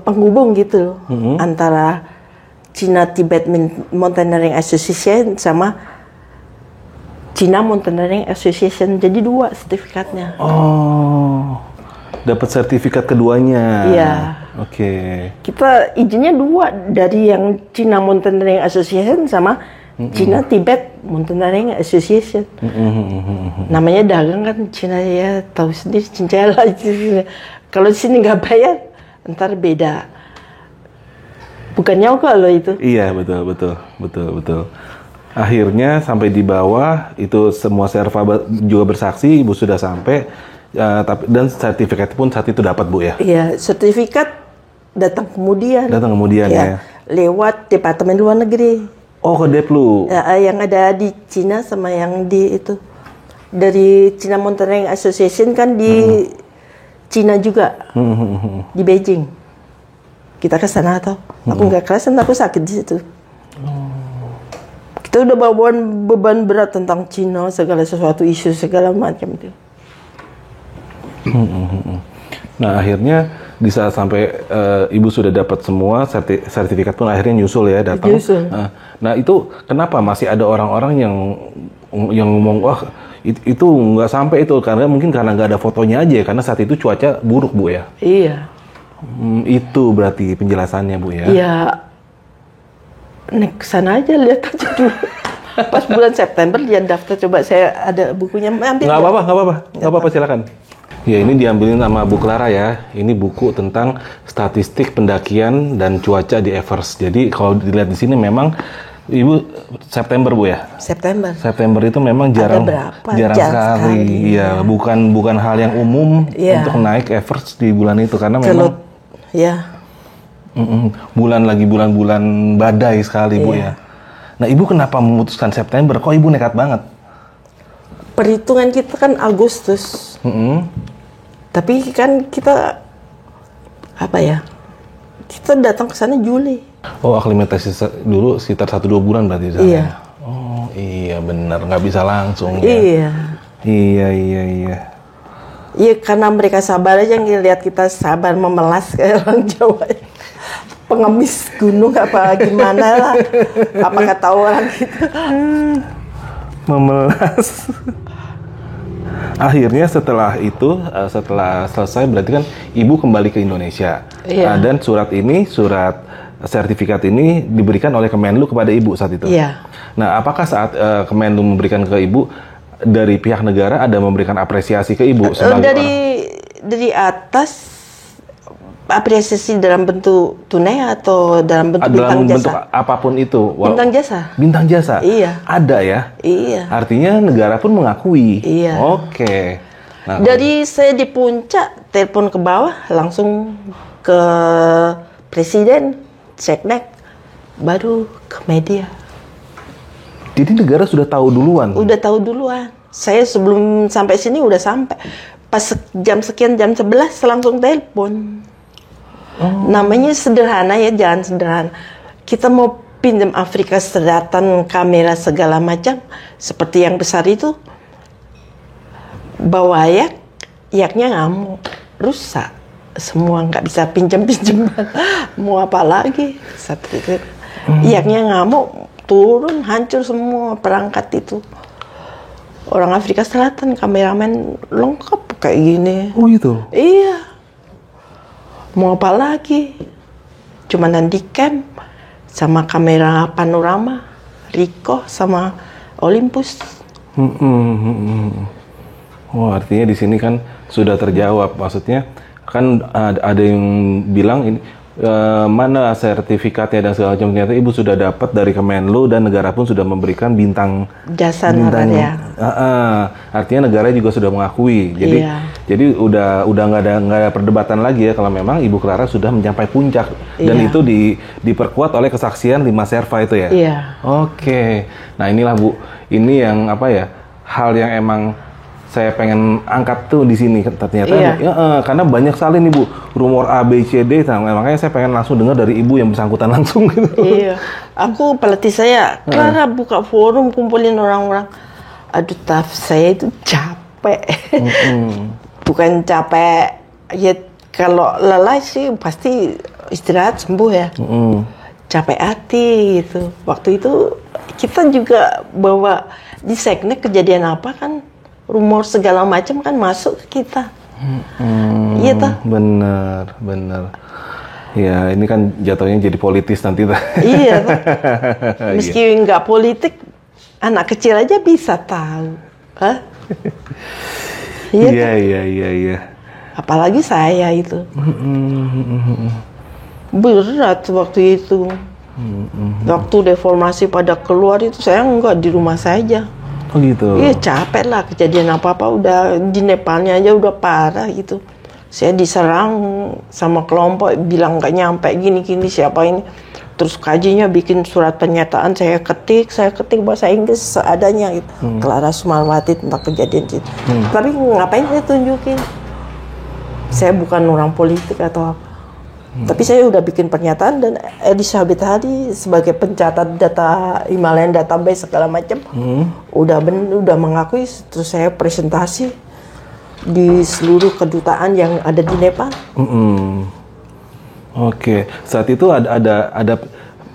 Penghubung gitu antara China Tibet Mountaineering Association sama China Mountaineering Association. Jadi 2 sertifikatnya. Oh. Dapat sertifikat keduanya. Iya. Oke. Kita izinnya 2 dari yang China Mountaineering Association sama China Tibet Mountaineering Association. Namanya dagang kan China ya, tahu sendiri cincala. Kalau di sini nggak bayar, ntar beda. Bukan nyokok loh itu. Iya betul. Akhirnya sampai di bawah itu semua Sherpa juga bersaksi, ibu sudah sampai. Dan sertifikat pun saat itu dapat Bu ya? Iya, sertifikat datang kemudian. Ya. Lewat Departemen Luar Negeri. Oh, ke Deplu. Yang ada di Cina sama yang di itu. Dari China Mountaineering Association kan di Cina juga. Di Beijing. Kita ke sana atau? Aku nggak kerasan, aku sakit di situ. Kita udah bawa beban berat tentang Cina, segala sesuatu isu segala macam itu. Nah akhirnya di saat sampai ibu sudah dapat semua sertifikat pun akhirnya nyusul ya datang. Nah itu kenapa masih ada orang-orang yang ngomong wah itu nggak sampai itu karena mungkin karena nggak ada fotonya aja karena saat itu cuaca buruk Bu ya. Iya. Itu berarti penjelasannya Bu ya. Iya. Nek sana aja lihat aja dulu. Pas bulan September dia daftar, coba saya ada bukunya. Nggak apa-apa silakan. Ya ini diambilin sama Bu Clara ya. Ini buku tentang statistik pendakian dan cuaca di Everest. Jadi kalau dilihat di sini memang Ibu September Bu ya. September itu memang jarang sekali. Iya, bukan hal yang umum untuk naik Everest di bulan itu karena memang bulan-bulan badai sekali Bu ya. Nah Ibu kenapa memutuskan September? Kok Ibu nekat banget? Perhitungan kita kan Agustus. Tapi kan kita kita datang ke sana Juli. Oh, aklimatasi dulu sekitar 1-2 bulan berarti sana. Iya. Oh, iya benar, nggak bisa langsung ya. Iya. Iya, karena mereka sabar aja ngelihat kita sabar memelas kayak orang Jawa. Pengemis gunung apa gimana lah. Apa kata orang gitu. Memelas. Akhirnya setelah itu, setelah selesai berarti kan Ibu kembali ke Indonesia. Iya. Dan surat sertifikat ini diberikan oleh Kemenlu kepada Ibu saat itu. Iya. Nah, apakah saat Kemenlu memberikan ke Ibu dari pihak negara ada memberikan apresiasi ke Ibu sebagai dari atas apresiasi dalam bentuk tunai atau dalam bentuk bintang Dalam bentuk jasa? apapun itu. Bintang jasa. Bintang jasa? Iya. Ada ya? Iya. Artinya negara pun mengakui? Iya. Oke. Nah, Dari saya di puncak, telepon ke bawah, langsung ke presiden, seknek, baru ke media. jadi negara sudah tahu duluan? Udah tahu duluan. Saya sebelum sampai sini udah sampai. Pas jam sekian, jam 11 langsung telepon. Namanya sederhana ya, jangan sederhana. Kita mau pinjam Afrika Selatan kamera segala macam, seperti yang besar itu, bawa yaknya ngamuk, rusak. Semua nggak bisa pinjam-pinjam. Mau apa lagi? Yaknya ngamuk, turun, hancur semua perangkat itu. Orang Afrika Selatan, kameramen lengkap kayak gini. Oh gitu? Iya. Mau apa lagi? Cuman handycam sama kamera panorama, Ricoh sama Olympus. Oh, artinya di sini kan sudah terjawab. Maksudnya kan ada yang bilang ini mana sertifikatnya dan segala macam, ternyata ibu sudah dapat dari Kemenlu dan negara pun sudah memberikan bintang Jasa bintang. ya. Artinya negara juga sudah mengakui. Jadi Iya. jadi udah nggak ada perdebatan lagi ya kalau memang Ibu Clara sudah mencapai puncak dan Iya. itu diperkuat oleh kesaksian 5 serva itu ya. Iya. Oke. Nah, inilah Bu, ini yang apa ya? Hal yang emang saya pengen angkat tuh di sini ternyata. Iya. Karena banyak sekali nih Bu rumor A B C D, makanya saya pengen langsung dengar dari Ibu yang bersangkutan langsung gitu. Iya. Aku pelatih saya, Clara buka forum kumpulin orang-orang. Aduh, saya itu capek. Bukan capek, ya kalau lelah sih pasti istirahat sembuh ya. Capek hati gitu. Waktu itu kita juga bawa di seknek kejadian apa kan, rumor segala macam kan masuk ke kita. Iya toh? Bener. Ya, ini kan jatuhnya jadi politis nanti. Iya toh? Meski nggak politik, anak kecil aja bisa tahu. Hah? Iya. Apalagi saya itu. Berat waktu itu. Waktu reformasi pada keluar itu saya nggak di rumah saja. Oh gitu. Iya, capek lah, kejadian apa-apa udah di Nepalnya aja udah parah gitu. Saya diserang sama kelompok, bilang nggak nyampe gini-gini siapa ini. Terus kajinya bikin surat pernyataan, saya ketik bahasa Inggris seadanya gitu. Clara Sumarwati tentang kejadian itu. Tapi ngapain saya tunjukin? Saya bukan orang politik atau apa. Tapi saya udah bikin pernyataan dan Elizabeth Hadi sebagai pencatat data Himalayan database segala macam udah mengakui. Terus saya presentasi di seluruh kedutaan yang ada di Nepal. Oke, saat itu ada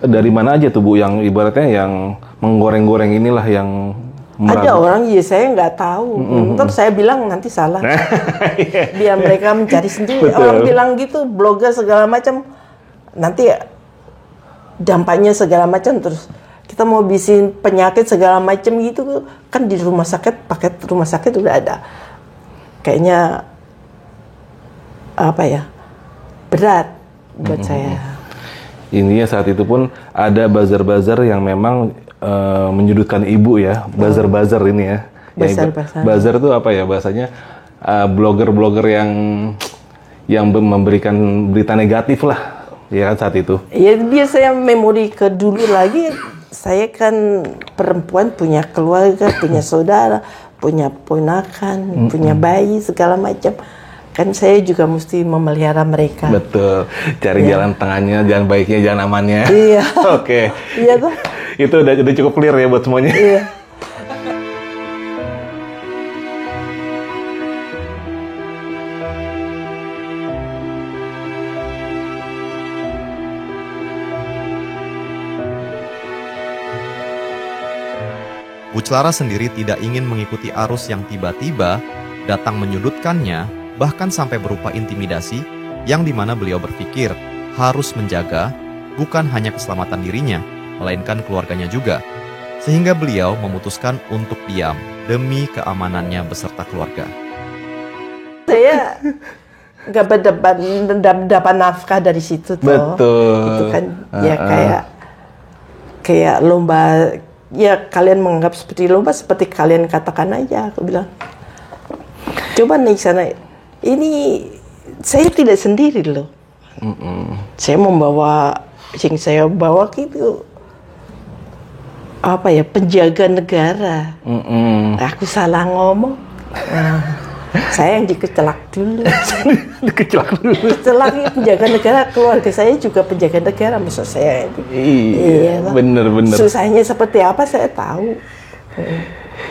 dari mana aja tuh Bu yang ibaratnya yang menggoreng-goreng inilah yang ada orang, ya saya nggak tahu. Terus saya bilang nanti salah. Biar mereka mencari sendiri. Betul. Orang bilang gitu, blogger segala macam. Nanti dampaknya segala macam. Terus kita mau bikin penyakit segala macam gitu. Kan di rumah sakit, paket rumah sakit udah ada. Kayaknya apa ya, berat buat saya. Ini ya saat itu pun ada buzzer-buzzer yang memang menyudutkan Ibu ya, buzzer-buzzer ini ya. Buzzer-buzzer. Buzzer itu apa ya bahasanya? Blogger-blogger yang memberikan berita negatif lah, ya kan saat itu. Ya biar saya memori ke dulu lagi. Saya kan perempuan, punya keluarga, punya saudara, punya ponakan, punya bayi segala macam. Kan saya juga mesti memelihara mereka. Betul. Cari jalan tengahnya, jalan baiknya, jalan amannya. Iya. Oke. Iya tuh. Itu udah cukup clear ya buat semuanya. Iya. Bu Clara sendiri tidak ingin mengikuti arus yang tiba-tiba datang menyudutkannya, bahkan sampai berupa intimidasi, yang dimana beliau berpikir harus menjaga bukan hanya keselamatan dirinya, melainkan keluarganya juga. Sehingga beliau memutuskan untuk diam demi keamanannya beserta keluarga. Saya nggak dapat nafkah dari situ toh. Betul. Itu kan ya kayak lomba. Ya kalian menganggap seperti lomba, seperti kalian katakan aja. Aku bilang, coba naik sana. Ini saya tidak sendiri loh. Saya membawa, yang saya bawa itu apa ya, penjaga negara. Aku salah ngomong. Nah, saya yang dikecelak dulu. Dikecelak dulu. Setelah penjaga negara, keluarga saya juga penjaga negara. Maksud saya itu. Iya, bener. Susahnya seperti apa saya tahu.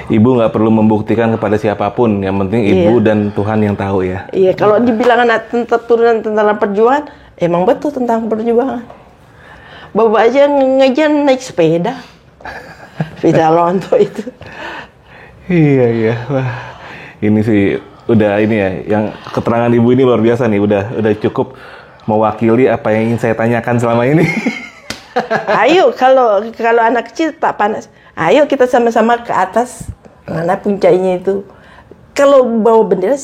Ibu nggak perlu membuktikan kepada siapapun. Yang penting ibu dan Tuhan yang tahu ya. Iya, kalau dibilang anak turunan tentara perjuangan, emang betul tentang perjuangan. Bapak aja ngajar naik sepeda. Sepeda lonto itu. Iya. Wah, ini sih udah ini ya, yang keterangan ibu ini luar biasa nih, udah cukup mewakili apa yang ingin saya tanyakan selama ini. Ayo, kalau anak kecil tak panas, ayo kita sama-sama ke atas, mana puncaknya itu. Kalau bawa bendera,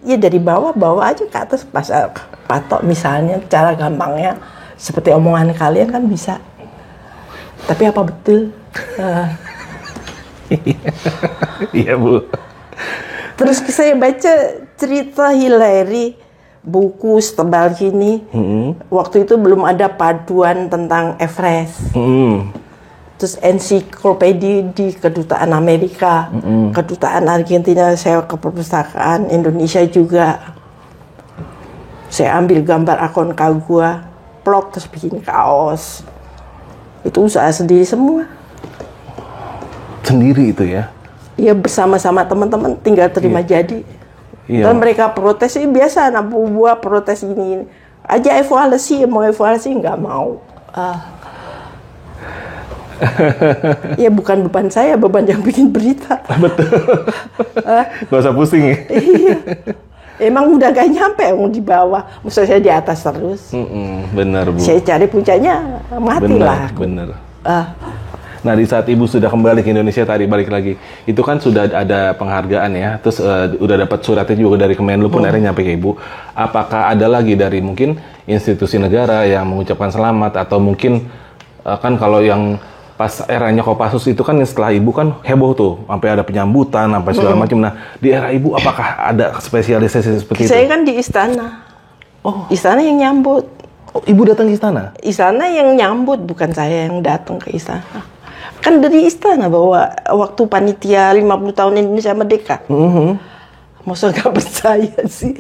ya dari bawah aja ke atas, pasal patok misalnya, cara gampangnya seperti omongan kalian kan bisa. Tapi apa betul? Iya Bu. Terus saya baca cerita Hillary, buku setebal gini. Waktu itu belum ada paduan tentang Everest. Terus ensiklopedia di Kedutaan Amerika, Kedutaan Argentina, saya ke perpustakaan Indonesia juga. Saya ambil gambar Aconcagua, plok terus bikin kaos. Itu usaha sendiri semua. Sendiri itu ya? Ya bersama-sama teman-teman, tinggal terima jadi. Iya. Dan mereka protes, biasa anak buah protes ini. Aja evaluasi, mau evaluasi nggak mau. Ya bukan beban saya, beban yang bikin berita. Betul. Gak usah pusing ya. Iya. Emang udah gak nyampe mau di bawah, maksudnya saya di atas terus. Benar Bu. Saya cari puncaknya, matilah. Benar. Nah di saat ibu sudah kembali ke Indonesia tadi, balik lagi, itu kan sudah ada penghargaan ya, terus udah dapat suratnya juga dari Kemenlu pun akhirnya nyampe ke ibu. Apakah ada lagi dari mungkin institusi negara yang mengucapkan selamat, atau mungkin kan kalau yang pas eranya Kopassus itu kan setelah ibu kan heboh tuh, sampai ada penyambutan, sampai segala macam. Nah di era ibu apakah ada spesialisasi seperti itu? Saya kan di istana. Oh, istana yang nyambut. Oh, ibu datang ke istana? Istana yang nyambut, bukan saya yang datang ke istana. Kan dari istana bahwa waktu panitia 50 tahun Indonesia Merdeka. Masa gak percaya sih?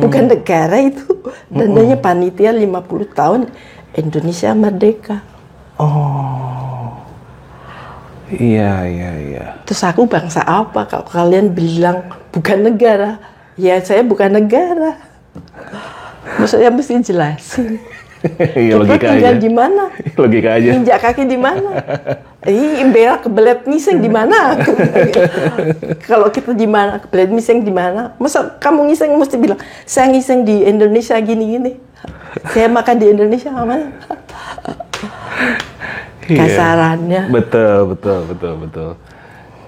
Bukan negara itu. Dananya panitia 50 tahun Indonesia Merdeka. Oh. Iya. Terus aku bangsa apa kalau kalian bilang bukan negara? Ya saya bukan negara. Maksudnya mesti jelasin. Iya, logika tinggal aja. di mana? Logika aja. Injak kaki di mana? Berak kebelet ngiseng di mana? Kalau kita di mana, kebelet ngiseng di mana? Masa kamu ngiseng mesti bilang, saya ngiseng di Indonesia gini-gini. Saya makan di Indonesia mana? Kasarannya. Betul.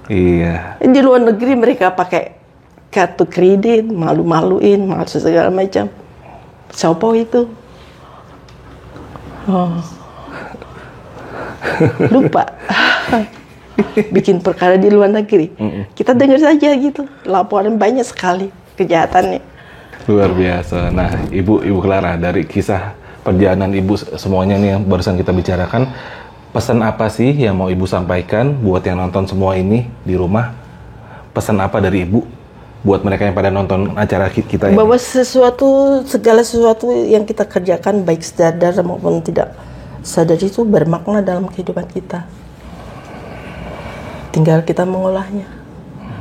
Iya. Di luar negeri mereka pakai kartu kredit, malu-maluin, malu segala macam. Siapa itu? Oh. Lupa. Bikin perkara di luar negeri. Kita dengar saja gitu. Laporan banyak sekali kejahatannya. Luar biasa. Nah, Ibu Clara, dari kisah perjalanan Ibu semuanya nih yang barusan kita bicarakan, pesan apa sih yang mau Ibu sampaikan buat yang nonton semua ini di rumah? Pesan apa dari Ibu buat mereka yang pada nonton acara kita ini? Bahwa segala sesuatu yang kita kerjakan, baik sadar maupun tidak sadar, itu bermakna dalam kehidupan kita. Tinggal kita mengolahnya.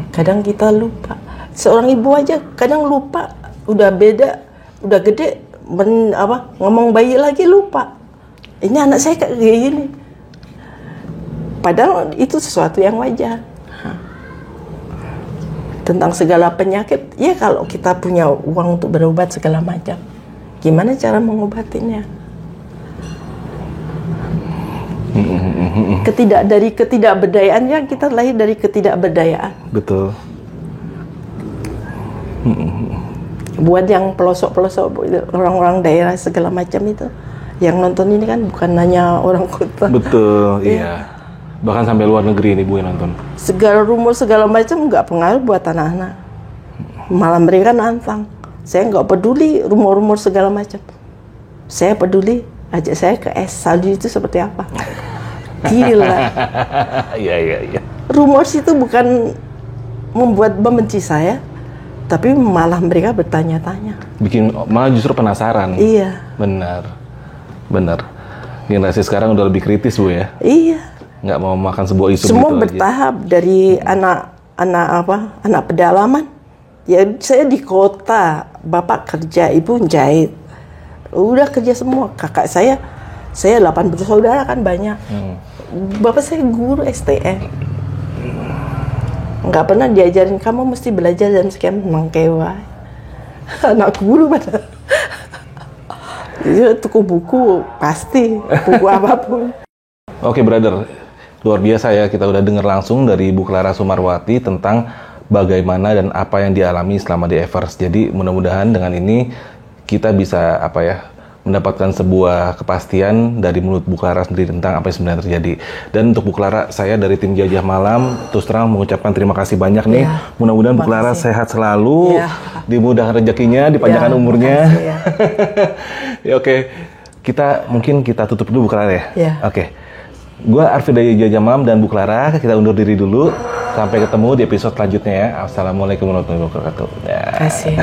Kadang kita lupa. Seorang ibu aja kadang lupa. Udah beda, udah gede, ngomong bayi lagi lupa. Ini anak saya kayak gini. Padahal itu sesuatu yang wajar. Tentang segala penyakit, ya kalau kita punya uang untuk berobat segala macam, gimana cara mengobatinya? Dari ketidakberdayaan, ya kita lahir dari ketidakberdayaan. Betul. Buat yang pelosok-pelosok, orang-orang daerah segala macam itu. Yang nonton ini kan bukan hanya orang kota. Betul, iya. Bahkan sampai luar negeri nih Bu yang nonton. Segala rumor segala macam nggak pengaruh buat anak-anak. Malah mereka nantang. Saya nggak peduli rumor-rumor segala macam. Saya peduli ajak saya ke es salju itu seperti apa. Gila. Iya. Rumor itu bukan membuat membenci saya, tapi malah mereka bertanya-tanya. Bikin malah justru penasaran. Iya. Benar. Generasi sekarang udah lebih kritis Bu ya. Iya. Nggak mau makan sebuah isu Semua gitu bertahap dari anak pedalaman. Ya saya di kota, bapak kerja, ibu jahit. Udah kerja semua. Kakak saya 8 bersaudara kan banyak. Bapak saya guru STM. Nggak pernah diajarin kamu mesti belajar dan sekian mengkewa. Anak guru pada. Jadi tuku buku pasti, buku apapun. Oke, brother. Luar biasa ya, kita udah dengar langsung dari Bu Clara Sumarwati tentang bagaimana dan apa yang dialami selama di Everest. Jadi mudah-mudahan dengan ini kita bisa mendapatkan sebuah kepastian dari mulut Bu Clara sendiri tentang apa yang sebenarnya terjadi. Dan untuk Bu Clara, saya dari tim Jajah Malam terus terang mengucapkan terima kasih banyak nih. Ya, mudah-mudahan Bu Clara sehat selalu, dimudahkan rezekinya, dipanjangkan umurnya. Ya, oke. Mungkin kita tutup dulu Bu Clara ya. Oke. Gua Arfi dari Jajah Malam dan Bu Clara, kita undur diri dulu. Sampai ketemu di episode selanjutnya ya. Assalamualaikum warahmatullahi wabarakatuh. Terima kasih.